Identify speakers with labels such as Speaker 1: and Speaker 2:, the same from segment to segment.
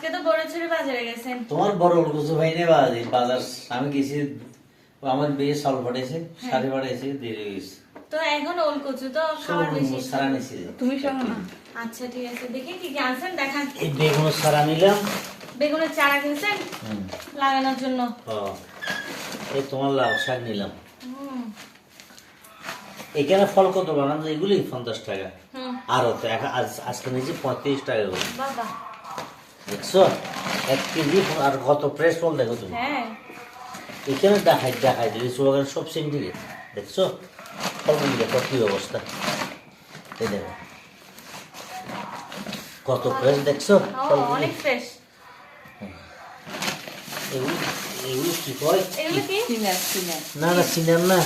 Speaker 1: আজকে তো বড়ছড়ি বাজারে গেছেন।
Speaker 2: তোমার বড় ওলকচু ভাই নেই বাজার আমি গেছি, আমার বিয়ে সাল পাঠাইছে, শাড়ি পাঠাইছে, দিয়ে গেছে।
Speaker 1: তো এখন ওলকচু তো খাওয়ার বেশি
Speaker 2: সারা নিছি।
Speaker 3: তুমি সহ না।
Speaker 1: আচ্ছা ঠিক আছে, দেখি কি কি আনছেন দেখান।
Speaker 2: এই বেগুন সারা নিলাম।
Speaker 1: বেগুনের চারা কিনছেন লাগানোর জন্য?
Speaker 2: এই তোমার লাউ শাক নিলাম।
Speaker 1: হুম
Speaker 2: এখানে ফল কত বানান এগুলি 50 টাকা,
Speaker 1: হুম
Speaker 2: আর তো আজকে নিয়েছি 35 টাকা করে।
Speaker 1: বাবা
Speaker 2: দেখছো 1 কেজি, আর কত ফ্রেশ ফল দেখো তুমি।
Speaker 1: হ্যাঁ
Speaker 2: এখানে দেখাই দিলি চুয়াগান সব সিন্ডিকেট। দেখছো ফলগুলি দেখো কি অবস্থা, এই দেখো কত ফ্রেশ, দেখছো ফলগুলি?
Speaker 1: অনেক ফ্রেশ।
Speaker 2: এগুলি এগুলি কি কয়?
Speaker 1: এগুলো কি?
Speaker 3: সিনার সিনার
Speaker 2: না না সিনার না,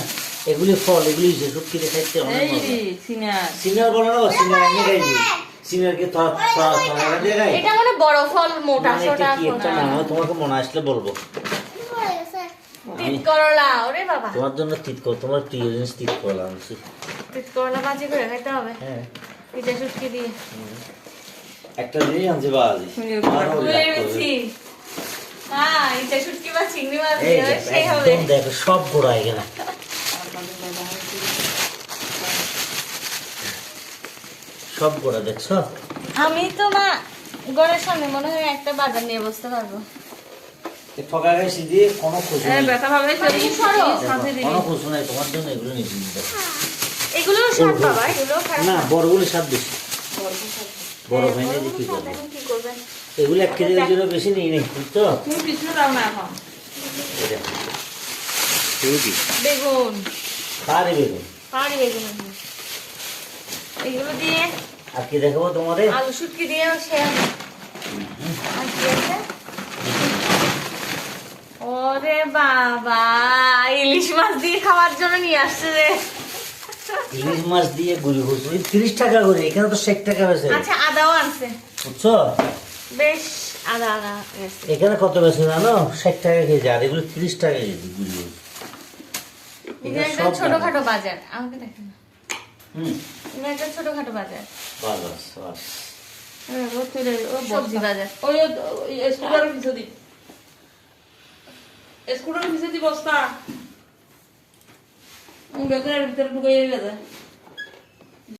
Speaker 2: এগুলি ফল, এগুলি যে সত্যি খাইতে অনেক
Speaker 3: এই
Speaker 2: মজা।
Speaker 3: রে সিনার
Speaker 2: সিনার বলে না, সিনার আমি খাইছি। সিনারকে দিয়ে খাই।
Speaker 1: এটা মানে বড় ফল, মোটা
Speaker 2: মানে
Speaker 1: ছোটা
Speaker 2: এটা কি একটা নাম, আমি তোমাকে মনে আসলে বলবো।
Speaker 1: তিত করলা, ওরে বাবা
Speaker 2: তোমার জন্য তোমার প্রিয় জিনিস তিত করলা আনছি।
Speaker 1: তিত করলা ভাজি করে খাইতে হবে
Speaker 2: হ্যাঁ
Speaker 1: পিঠা শুটকি দিয়ে।
Speaker 2: একটা জিনিস আনছি বাজি।
Speaker 1: ভুলে গেছি। হ্যাঁ পিঠা শুটকি বা চিংড়ি মাছ
Speaker 2: এই
Speaker 1: দিয়ে সেই হবে।
Speaker 2: একদম দেখো সব গোড়া এখানে। সব গোড়া দেখছো?
Speaker 1: আমি তো না ঘরের সামনে মনে হয় একটা বাজার নিয়ে বসতে পারবো।
Speaker 2: এই ঠকা গেছি দিয়ে কোনো খুশি
Speaker 3: এই
Speaker 2: নেই।
Speaker 3: ব্যথা ভাবে চলি
Speaker 1: সরো।
Speaker 3: সাথে দিবি
Speaker 2: কোনো খুশি নাই, তোমার জন্য এগুলো নিয়েছি।
Speaker 1: এগুলো স্বাদ বাবা, এগুলো খারাপ
Speaker 2: না
Speaker 1: না।
Speaker 2: বড়গুলো স্বাদ বেশি, বড়
Speaker 1: হ্যাঁ,
Speaker 2: হয় না যে কি
Speaker 1: বড়গুলো স্বাদ,
Speaker 2: করবে।
Speaker 1: এখন কি করবেন?
Speaker 2: এগুলো 1 কেজির জন্য বেশি নেই নেই, বুঝছো?
Speaker 3: তুমি পিছনে দাও না এখন
Speaker 2: এই দেখো। বুঝি?
Speaker 1: বেগুন,
Speaker 2: পারি বেগুন।
Speaker 1: পাহাড়ি বেগুন আছে। এগুলো দিয়ে
Speaker 2: আর কি দেখাবো তোমারে?
Speaker 1: আলু শুটকি দিয়ে সে হবে। আর কি আছে? ওরে বাবা, ইলিশ মাছ দিয়ে খাওয়ার জন্য নিয়ে আসছে রে।
Speaker 2: ইলিশ মাছ দিয়ে গুড়ি ঘুষ 30 টাকা করে, এখানে তো 60 টাকা হয়েছে,
Speaker 1: আচ্ছা আদাও আনছে,
Speaker 2: বুঝছো?
Speaker 1: বেশ আদা আদা আছে।
Speaker 2: এখানে কত বেশি জানো? 60 টাকা কেজি, আর এগুলো 30 টাকা কেজি গুড়ি ঘুষ।
Speaker 1: এটা একটা ছোটখাটো বাজার, আমাকে দেখেন না।
Speaker 2: হুম
Speaker 1: এটা একটা ছোটখাটো বাজার,
Speaker 2: বাস বাস বাস।
Speaker 3: ও চলে ও
Speaker 1: সবজি বাজার।
Speaker 3: ওই স্কুটারের পিছনে দি স্কুটারের পিছনে দি বস্তা বেগুনের ভিতরে ঢুকে গেছে